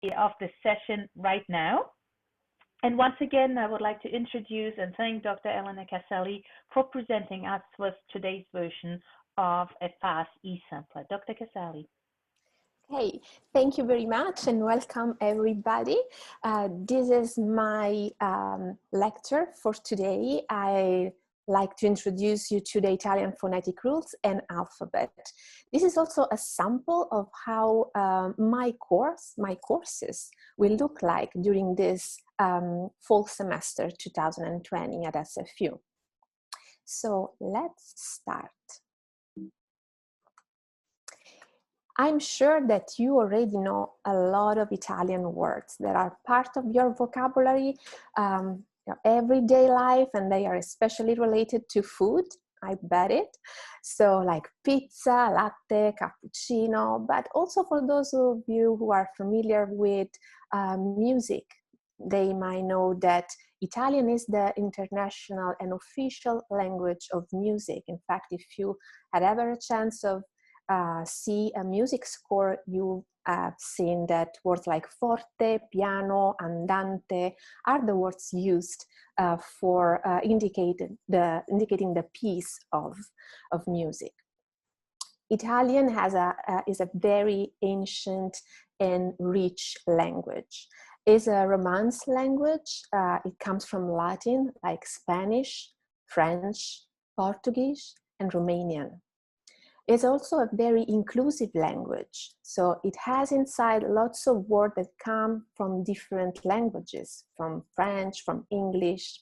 of this session right now. And once again, I would like to introduce and thank Dr. Elena Caselli for presenting us with today's version of a FASS e-sampler. Dr. Caselli. Hey, thank you very much and welcome everybody. This is my lecture for today. I like to introduce you to the Italian phonetic rules and alphabet. This is also a sample of how my courses will look like during this fall semester 2020 at SFU. So let's start. I'm sure that you already know a lot of Italian words that are part of your vocabulary, your everyday life, and they are especially related to food. I bet it. So like pizza, latte, cappuccino, but also for those of you who are familiar with music, they might know that Italian is the international and official language of music. In fact, if you had ever a chance of see a music score, you have seen that words like forte, piano, andante are the words used for indicating the piece of music. Italian is a very ancient and rich language. It's a Romance language. It comes from Latin, like Spanish, French, Portuguese, and Romanian. It's also a very inclusive language. So it has inside lots of words that come from different languages, from French, from English.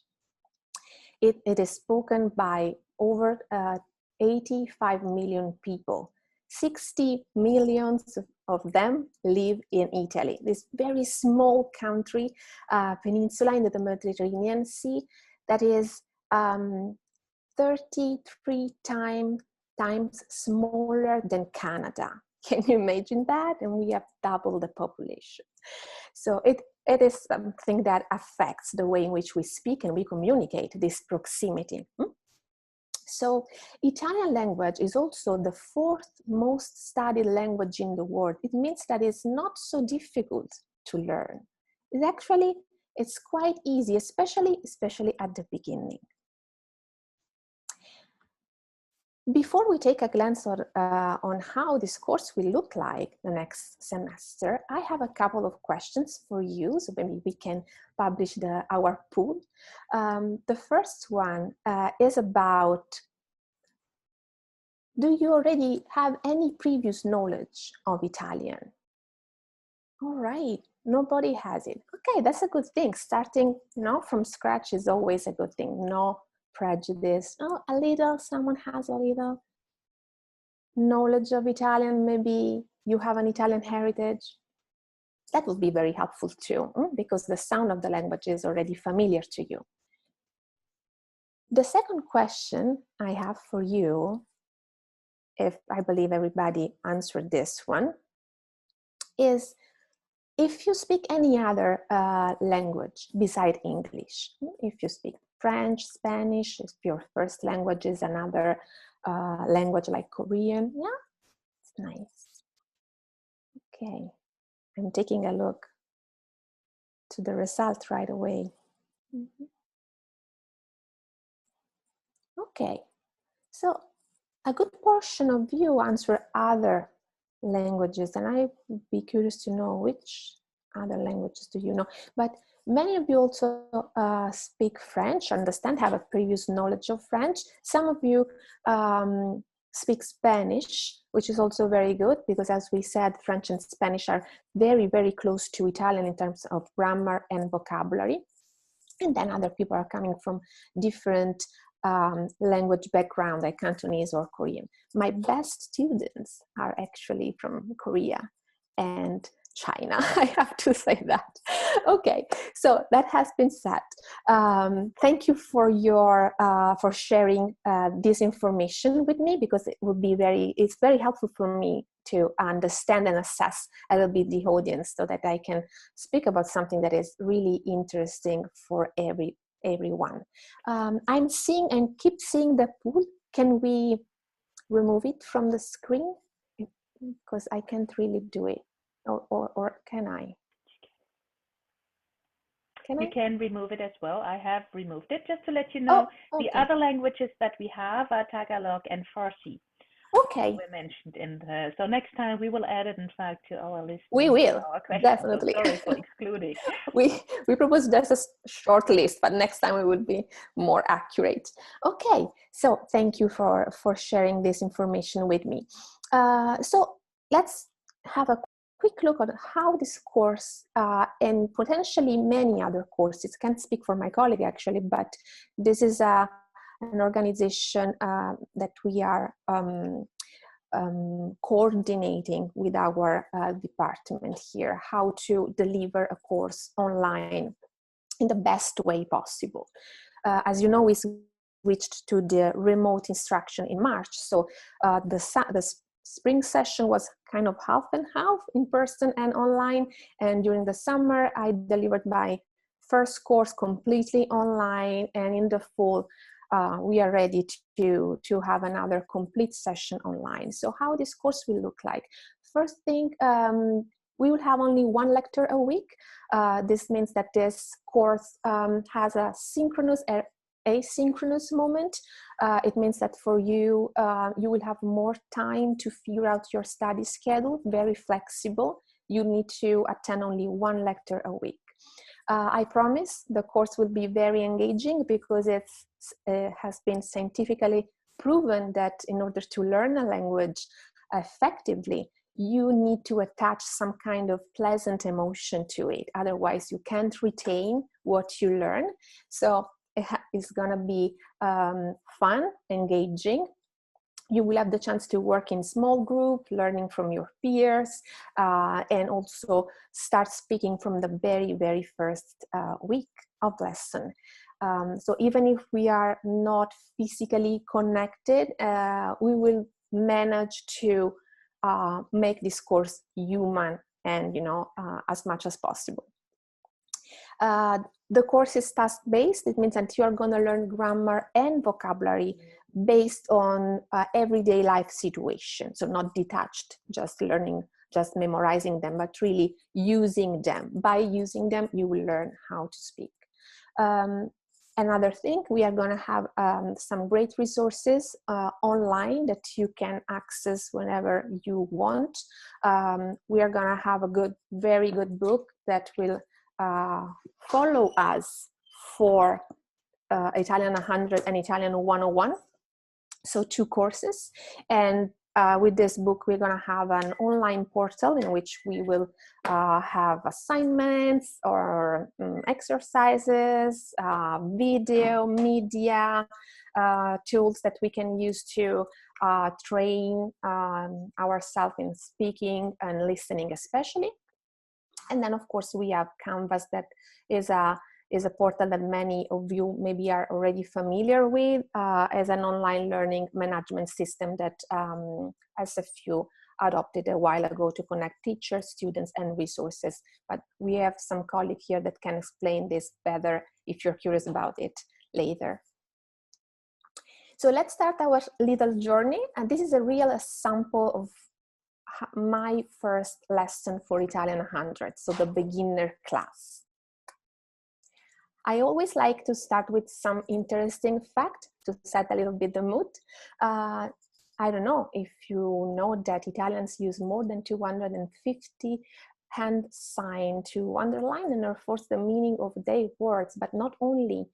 It is spoken by over 85 million people. 60 million of them live in Italy, this very small country, peninsula in the Mediterranean Sea, that is 33 times smaller than Canada. Can you imagine that? And we have double the population. So it is something that affects the way in which we speak and we communicate, this proximity. So Italian language is also the fourth most studied language in the world. It means that it's not so difficult to learn. It's quite easy, especially at the beginning. Before we take a glance on how this course will look like the next semester, I have a couple of questions for you, so maybe we can publish our pool. The first one is about, do you already have any previous knowledge of Italian? All right, nobody has it. Okay, that's a good thing. Starting from scratch is always a good thing. No prejudice. Oh, a little, someone has a little knowledge of Italian, maybe you have an Italian heritage. That would be very helpful too, because the sound of the language is already familiar to you. The second question I have for you, if I believe everybody answered this one, is if you speak any other language beside English, if you speak French, Spanish, if your first language is another language like Korean, yeah, it's nice. Okay, I'm taking a look to the result right away. Okay, so a good portion of you answer other languages, and I would be curious to know which other languages do you know. But many of you also speak French, understand, have a previous knowledge of French. Some of you speak Spanish, which is also very good, because as we said, French and Spanish are very, very close to Italian in terms of grammar and vocabulary. And then other people are coming from different language background, like Cantonese or Korean. My best students are actually from Korea and China. I have to say that. Okay, so that has been said. Thank you for your for sharing this information with me, because it's very helpful for me to understand and assess a little bit the audience, so that I can speak about something that is really interesting for everyone. I'm seeing and keep seeing the pool. Can we remove it from the screen? Because I can't really do it. Or can I? Can You I? can remove it as well. I have removed it just to let you Oh, know. The okay. other languages that we have are Tagalog and Farsi. Okay. Were mentioned in the, so next time we will add it in fact to our list We of will, our questions. So definitely. sorry for excluding. we propose just a short list, but next time we will be more accurate. Okay, so thank you for sharing this information with me. So let's have a quick look at how this course and potentially many other courses, can't speak for my colleague actually, but this is an organization that we are coordinating with our department here, how to deliver a course online in the best way possible. As you know, we switched to the remote instruction in March, so the spring session was kind of half and half, in person and online, and during the summer I delivered my first course completely online, and in the fall we are ready to have another complete session online. So how this course will look like? First thing, we will have only one lecture a week. This means that this course has a synchronous and asynchronous moment. It means that for you, you will have more time to figure out your study schedule, very flexible. You need to attend only one lecture a week. I promise the course will be very engaging because it has been scientifically proven that in order to learn a language effectively, you need to attach some kind of pleasant emotion to it. Otherwise, you can't retain what you learn. So it's going to be fun, engaging. You will have the chance to work in small group, learning from your peers, and also start speaking from the very, very first week of lesson. So even if we are not physically connected, we will manage to make this course human and, as much as possible. The course is task-based. It means that you are going to learn grammar and vocabulary based on everyday life situation. So not detached, just learning, just memorizing them, but really using them. By using them, you will learn how to speak. Another thing, we are going to have some great resources online that you can access whenever you want. We are going to have a very good book that will follow us for Italian 100 and Italian 101. So 2 courses. And with this book, we're going to have an online portal in which we will have assignments or exercises, video, media, tools that we can use to train ourselves in speaking and listening especially. And then, of course, we have Canvas, that is a portal that many of you maybe are already familiar with as an online learning management system that SFU adopted a while ago to connect teachers, students, and resources. But we have some colleague here that can explain this better if you're curious about it later. So let's start our little journey. And this is a real sample of my first lesson for Italian 100, so the beginner class. I always like to start with some interesting fact to set a little bit the mood. I don't know if you know that Italians use more than 250 hand sign to underline and enforce the meaning of their words, but not only.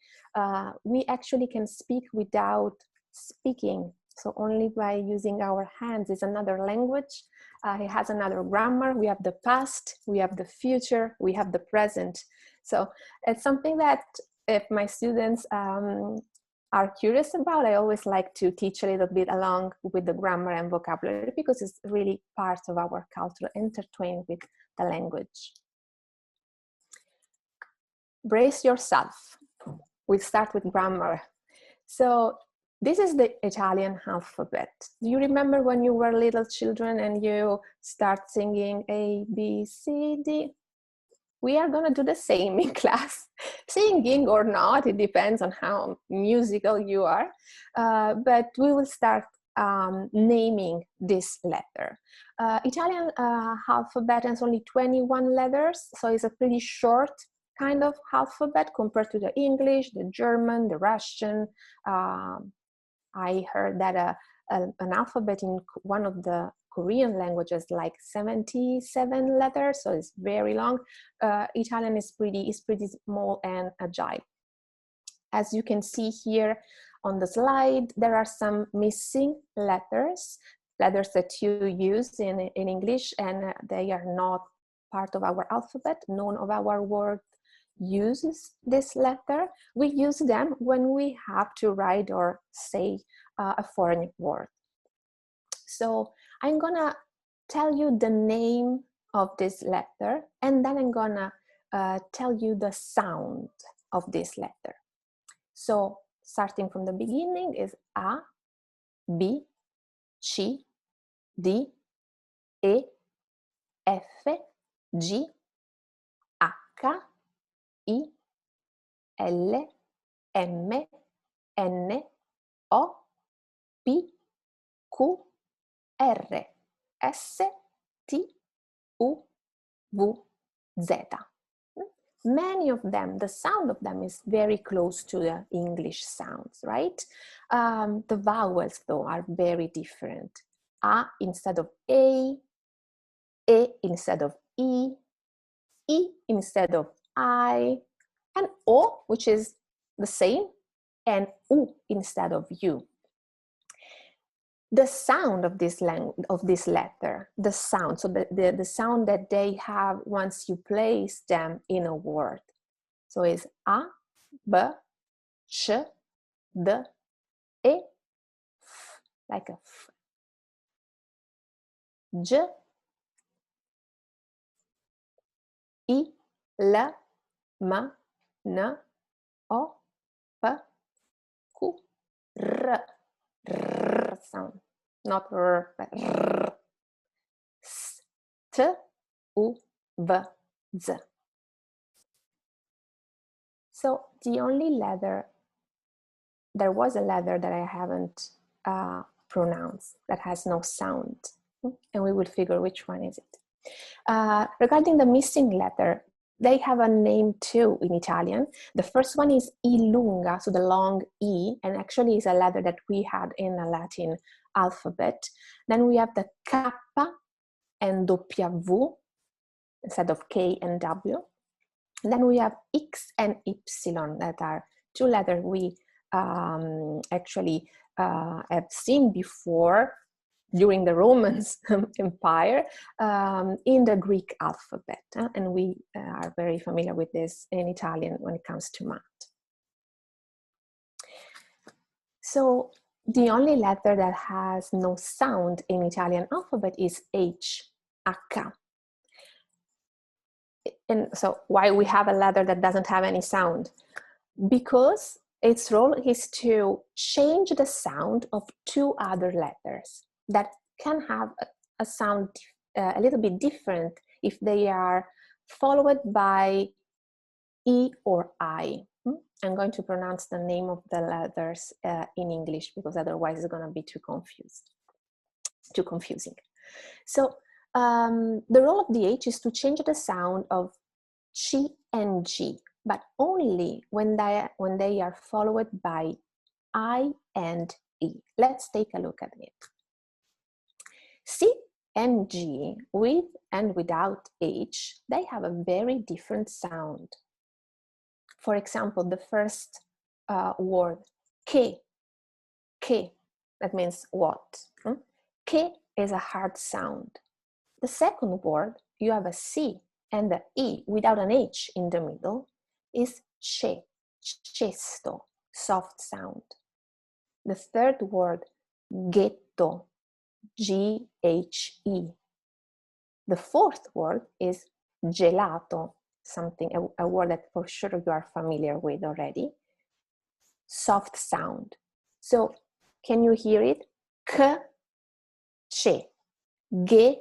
We actually can speak without speaking. So only by using our hands. Is another language. It has another grammar. We have the past, we have the future, we have the present. So it's something that if my students are curious about, I always like to teach a little bit along with the grammar and vocabulary because it's really part of our culture intertwined with the language. Brace yourself. We start with grammar. So this is the Italian alphabet. Do you remember when you were little children and you start singing A, B, C, D? We are going to do the same in class. Singing or not, it depends on how musical you are. But we will start naming this letter. Italian alphabet has only 21 letters, so it's a pretty short kind of alphabet compared to the English, the German, the Russian. I heard that an alphabet in one of the Korean languages like 77 letters, so it's very long. Italian is pretty small and agile. As you can see here on the slide, there are some missing letters that you use in English, and they are not part of our alphabet. None of our words uses this letter. We use them when we have to write or say a foreign word. So I'm gonna tell you the name of this letter, and then I'm gonna tell you the sound of this letter. So starting from the beginning is A, B, C, D, E, F, G, H, I, L, M, N, O, P, Q, R, S, T, U, V, Z. Many of them, the sound of them is very close to the English sounds, right? The vowels, though, are very different. A instead of A, E instead of E instead of I, and O, which is the same, and U instead of U. The sound of this letter, the sound, so the sound that they have once you place them in a word. So it's A, B, Ch, D, E, F, like a F. J, I, L, M, N, O, P, Q, R. R sound, not R, but R. S, T, U, V, Z. So the only letter, there was a letter that I haven't pronounced, that has no sound, and we will figure which one is it. Regarding the missing letter, they have a name too in Italian. The first one is I lunga, so the long E, and actually is a letter that we had in the Latin alphabet. Then we have the K and W instead of K and W. And then we have X and Y, that are two letters we actually have seen before during the Roman Empire in the Greek alphabet. And we are very familiar with this in Italian when it comes to math. So the only letter that has no sound in Italian alphabet is H, H. And so why we have a letter that doesn't have any sound? Because its role is to change the sound of two other letters that can have a sound a little bit different if they are followed by E or I. I'm going to pronounce the name of the letters in English because otherwise it's going to be too confusing. So the role of the H is to change the sound of Chi and G, but only when they are followed by I and E. Let's take a look at it. C and G, with and without H, they have a very different sound. For example, the first word, que, that means what? Que is a hard sound. The second word, you have a C and the E without an H in the middle, is che, cesto, soft sound. The third word, ghetto, G-H-E. The fourth word is gelato, something, a word that for sure you are familiar with already. Soft sound. So can you hear it? K, che, ge,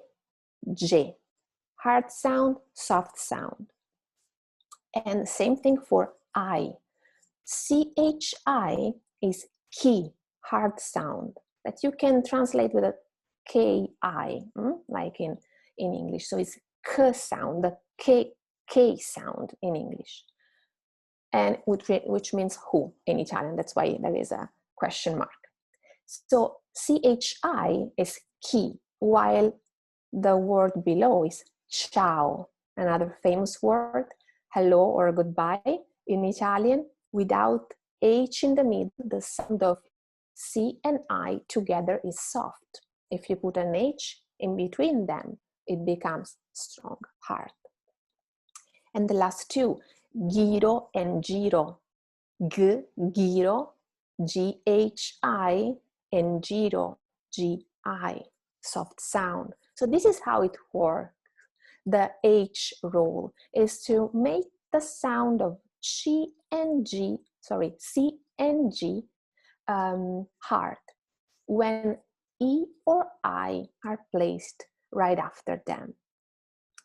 je. Hard sound, soft sound. And same thing for I. C-H-I is ki, hard sound, that you can translate with a K-I, like in English. So it's K sound, the K K sound in English, and which means who in Italian. That's why there is a question mark. So CHI is chi, while the word below is ciao, another famous word, hello or goodbye in Italian. Without H in the middle, the sound of C and I together is soft. If you put an H in between them, it becomes strong, hard. And the last two, giro and giro. G, giro, G-H-I, and giro, G-I, soft sound. So this is how it works. The H rule is to make the sound of C and G hard when E or I are placed right after them.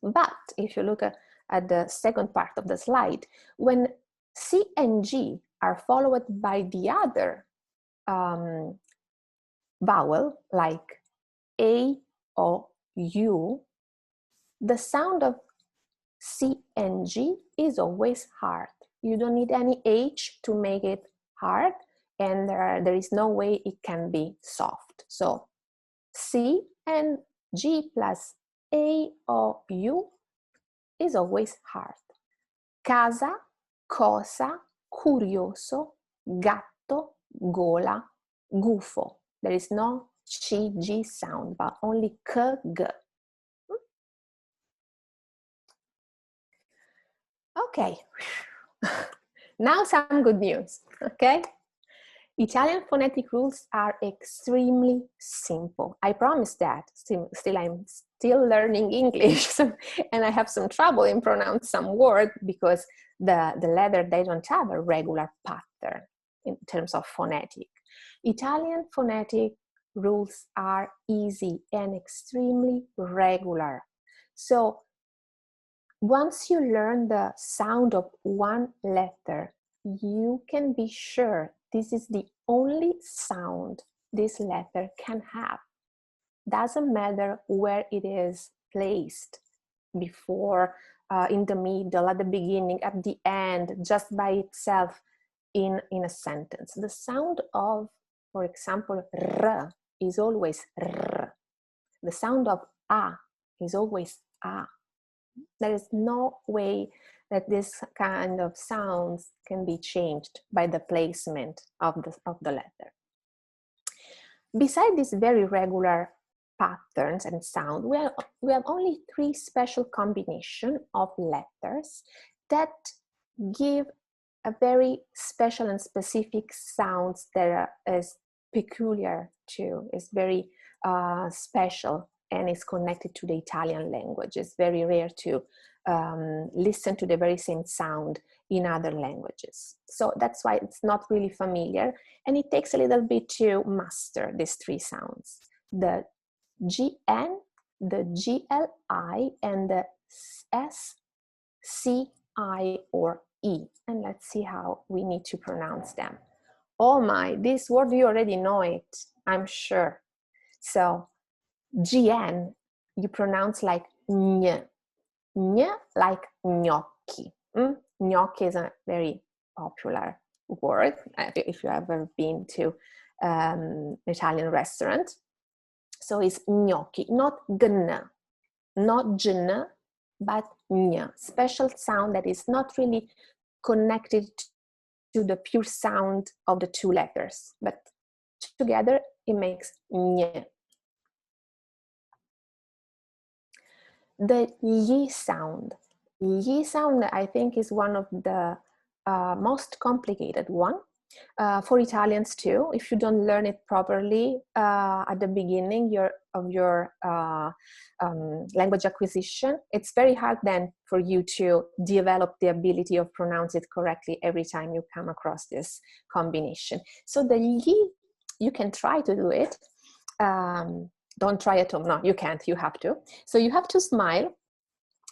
But if you look at the second part of the slide, when C and G are followed by the other vowel, like A or U, the sound of C and G is always hard. You don't need any H to make it hard, and there is no way it can be soft. So C and G plus A or U is always hard. Casa, cosa, curioso, gatto, gola, gufo. There is no G sound, but only K, G. Okay, now some good news, okay? Italian phonetic rules are extremely simple. I promise that. Still I'm still learning English, and I have some trouble in pronouncing some words because the letter, they don't have a regular pattern in terms of phonetic. Italian phonetic rules are easy and extremely regular. So once you learn the sound of one letter, you can be sure this is the only sound this letter can have. Doesn't matter where it is placed, before, in the middle, at the beginning, at the end, just by itself in a sentence. The sound of, for example, R is always R. The sound of A is always A. There is no way that this kind of sounds can be changed by the placement of the letter. Besides these very regular patterns and sound, we have only 3 special combinations of letters that give a very special and specific sounds that is peculiar to, is very special, and is connected to the Italian language. It's very rare to listen to the very same sound in other languages. So that's why it's not really familiar, and it takes a little bit to master these 3 sounds. The GN, the GLI, and the SCI or E. And let's see how we need to pronounce them. Oh my, this word, you already know it, I'm sure. So GN, you pronounce like ñ, ñ like gnocchi. Gnocchi is a very popular word if you have ever been to Italian restaurant. So it's gnocchi, not gn, not jn, but ñ. Special sound that is not really connected to the pure sound of the 2 letters, but together it makes ñ. The y sound. Y sound, I think, is one of the most complicated one for Italians too. If you don't learn it properly at the beginning of your language acquisition, it's very hard then for you to develop the ability of pronounce it correctly every time you come across this combination. So the y, you can try to do it. Don't try at home. No, you can't. You have to. So you have to smile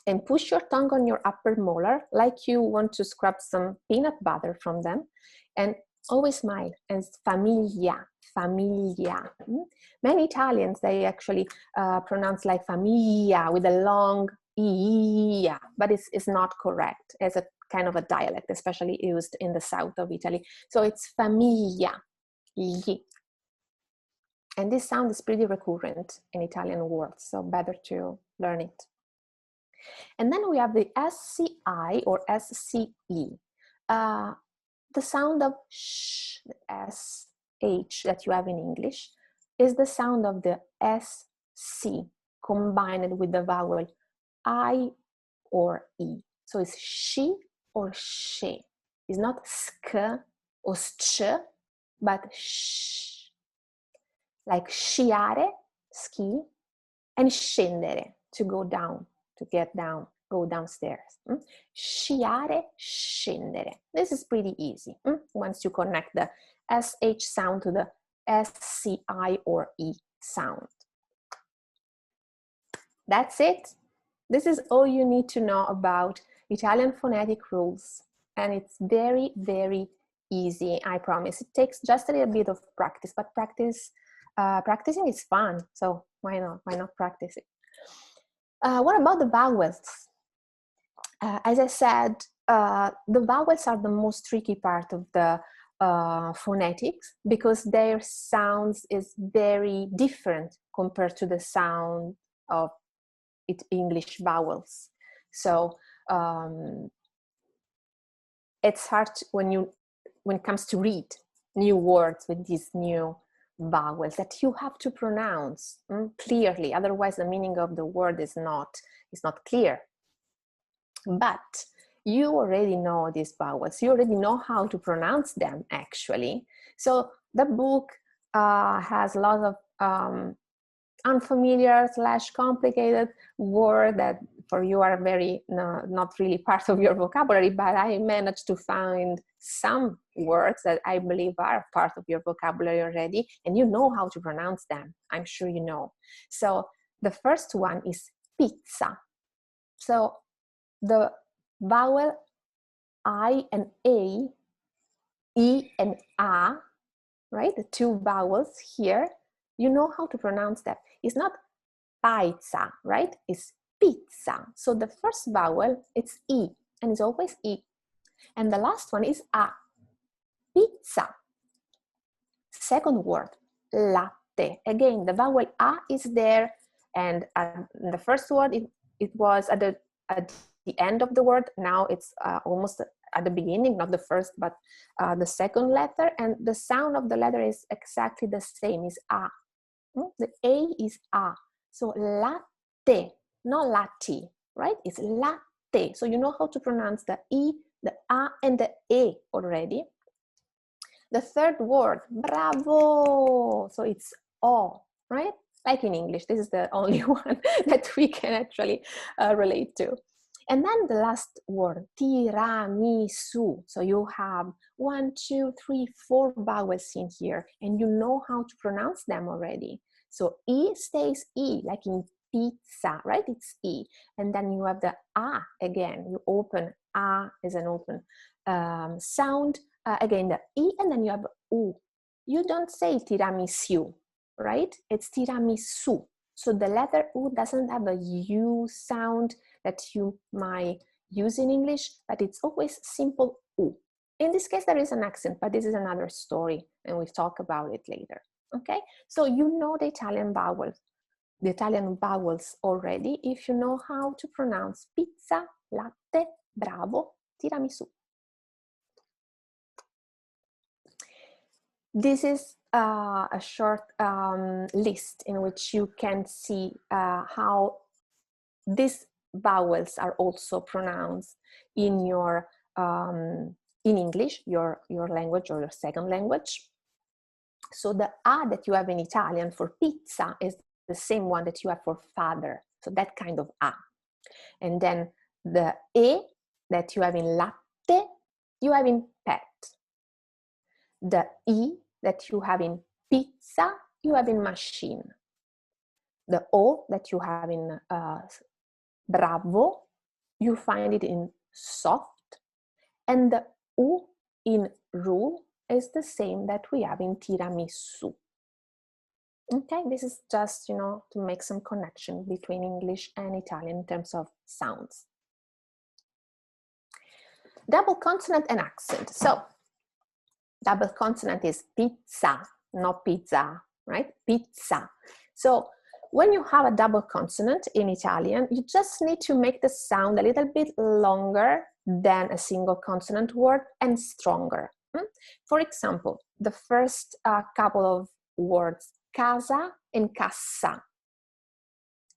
and push your tongue on your upper molar like you want to scrub some peanut butter from them, and always smile. And famiglia, famiglia. Many Italians, they actually pronounce like famiglia with a long yeah, but it's not correct as a kind of a dialect, especially used in the south of Italy. So it's famiglia, and this sound is pretty recurrent in Italian words, so better to learn it. And then we have the SCI or SCE. The sound of sh, the SH that you have in English, is the sound of the SC combined with the vowel I or E. So it's she or she. It's not sk or sch, but sh. Like sciare, ski, and scendere, to go down, to get down, go downstairs. Sciare, scendere. This is pretty easy once you connect the SH sound to the SCI or E sound. That's it. This is all you need to know about Italian phonetic rules. And it's very, very easy, I promise. It takes just a little bit of practice, but practicing is fun. So why not practice it? What about the vowels? As I said, the vowels are the most tricky part of the phonetics because their sounds is very different compared to the sound of English vowels. So it's hard when it comes to read new words with these new vowels that you have to pronounce clearly. Otherwise, the meaning of the word is not clear. But you already know these vowels. You already know how to pronounce them, actually. So the book has a lot of unfamiliar / complicated word that for you are very not really part of your vocabulary, but I managed to find some words that I believe are part of your vocabulary already, and you know how to pronounce them. I'm sure you know. So the first one is pizza. So the vowel I and A, E and A, right? The two vowels here, you know how to pronounce that. It's not pizza, right? It's pizza. So the first vowel, it's E, and it's always E. And the last one is A, pizza. Second word, latte. Again, the vowel A is there, and the first word, it was at the end of the word. Now it's almost at the beginning, not the first, but the second letter, and the sound of the letter is exactly the same, is A. The A is A. So latte, not latte, right? It's latte. So you know how to pronounce the E, the A, and the E already. The third word, bravo. So it's O, right? Like in English, this is the only one that we can actually relate to. And then the last word, tiramisu. So you have 1, 2, 3, 4 vowels in here, and you know how to pronounce them already. So E stays E, like in pizza, right? It's E. And then you have the A again. You open, A is an open sound. Again, the E, and then you have U. You don't say tiramisu, right? It's tiramisu. So the letter U doesn't have a U sound that you might use in English, but it's always simple U. In this case, there is an accent, but this is another story, and we'll talk about it later. Okay, so you know the Italian vowels already if you know how to pronounce pizza, latte, bravo, tiramisu. This is a short list in which you can see how these vowels are also pronounced in your in English, your language or your second language. So the A that you have in Italian for pizza is the same one that you have for father. So that kind of A. And then the E that you have in latte, you have in pet. The E that you have in pizza, you have in machine. The O that you have in bravo, you find it in soft. And the U in ru is the same that we have in tiramisu. Okay, this is just, to make some connection between English and Italian in terms of sounds. Double consonant and accent. So, double consonant is pizza, not pizza, right? Pizza. So, when you have a double consonant in Italian, you just need to make the sound a little bit longer than a single consonant word and stronger. For example, the first couple of words, casa and cassa.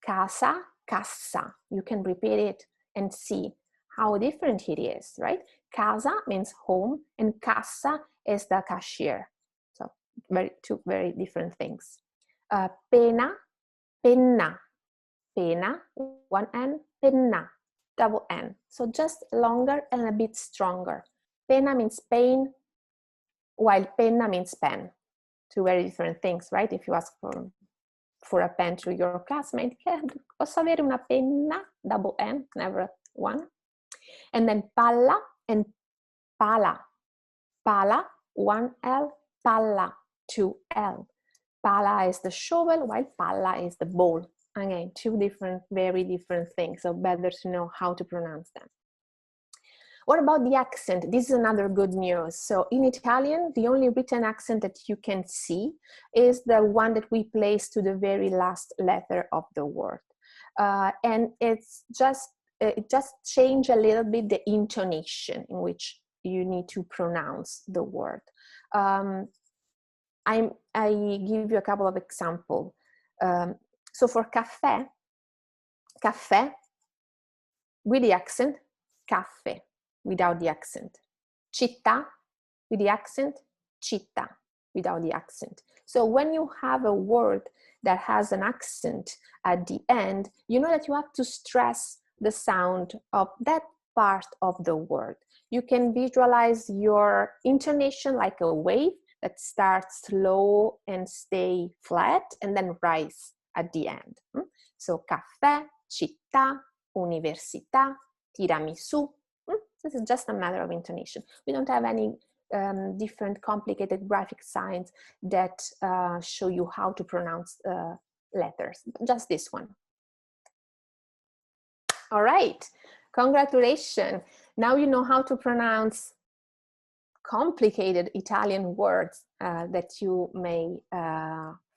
Casa, cassa. You can repeat it and see how different it is, right? Casa means home and cassa is the cashier. So two very different things. Pena, penna, pena, one N, penna, double N. So just longer and a bit stronger. Pena means pain, while penna means pen. Two very different things, right? If you ask for a pen to your classmate, posso avere una penna, double N, never one. And then palla and pala. Pala, one L, palla, two L. Pala is the shovel, while palla is the ball. Again, two different, very different things, so better to know how to pronounce them. What about the accent? This is another good news. So in Italian, the only written accent that you can see is the one that we place to the very last letter of the word. And it just change a little bit the intonation in which you need to pronounce the word. I give you a couple of examples. So for caffè, caffè, with the accent, caffè, without the accent. Città, with the accent, città, without the accent. So when you have a word that has an accent at the end, you know that you have to stress the sound of that part of the word. You can visualize your intonation like a wave that starts slow and stay flat and then rise at the end. So caffè, città, università, tiramisù. This is just a matter of intonation. We don't have any different complicated graphic signs that show you how to pronounce letters, just this one. All right, congratulations. Now you know how to pronounce complicated Italian words that you may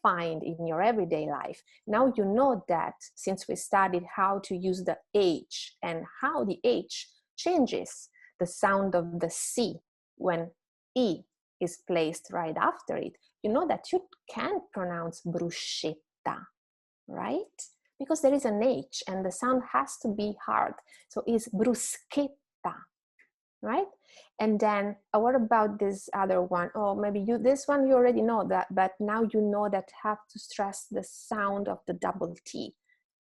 find in your everyday life. Now you know that since we studied how to use the H and how the H changes the sound of the C when E is placed right after it, you know that you can't pronounce bruschetta, right? Because there is an H and the sound has to be hard. So it's bruschetta, right? And then what about this other one? Oh, maybe this one you already know that, but now you know that have to stress the sound of the double T.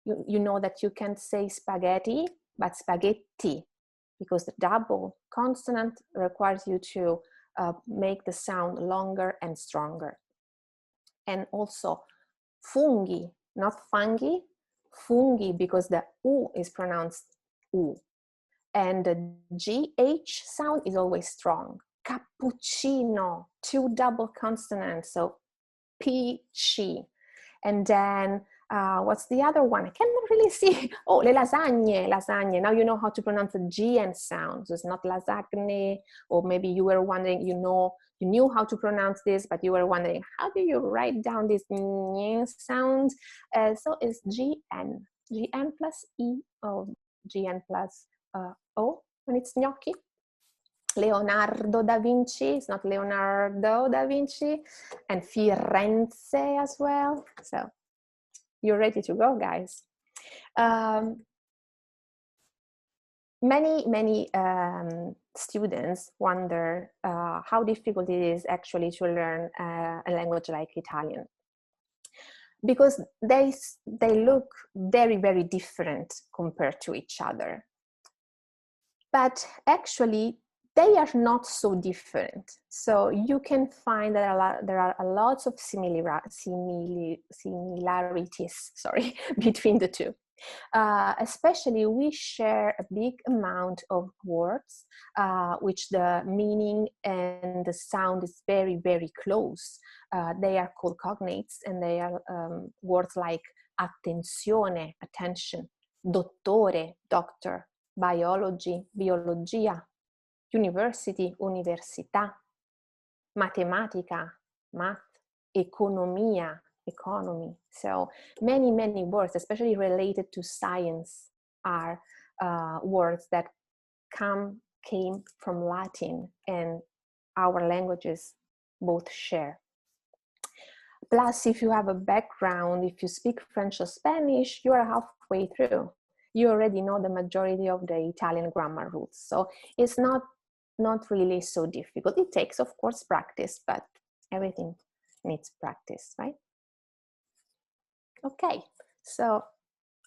You know that you can't say spaghetti, but spaghetti, because the double consonant requires you to make the sound longer and stronger. And also funghi, not fungi, funghi, because the U is pronounced U. And the GH sound is always strong. Cappuccino, two double consonants, so PC. And then what's the other one? I cannot really see. Oh, le lasagne, lasagne. Now you know how to pronounce the GN sound. So it's not lasagne, or maybe you were wondering, you knew how to pronounce this, but you were wondering, how do you write down this sound? So it's GN, GN plus E, or GN plus O when it's gnocchi. Leonardo da Vinci, it's not Leonardo da Vinci, and Firenze as well. So you're ready to go, guys. Many students wonder how difficult it is actually to learn a language like Italian, because they look very, very different compared to each other. But actually, they are not so different. So you can find that there are lots of similarities between the two. Especially, we share a big amount of words which the meaning and the sound is very, very close. They are called cognates, and they are words like attenzione, attention, dottore, doctor, biology, biologia, university, università, matematica, math, economia, economy. So many, many words, especially related to science, are words that came from Latin, and our languages both share. Plus, if you have a background, if you speak French or Spanish, you are halfway through. You already know the majority of the Italian grammar rules. So it's not really so difficult. It takes, of course, practice, but everything needs practice, right? Okay, so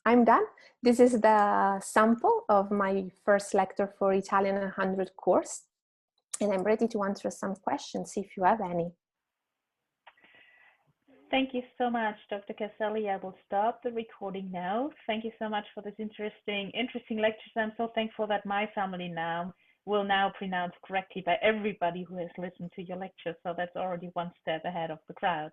I'm done. This is the sample of my first lecture for Italian 100 course, and I'm ready to answer some questions if you have any. Thank you so much, Dr. Caselli. I will stop the recording now. Thank you so much for this interesting lectures. I'm so thankful that my family now will now pronounce correctly by everybody who has listened to your lecture. So that's already one step ahead of the crowd.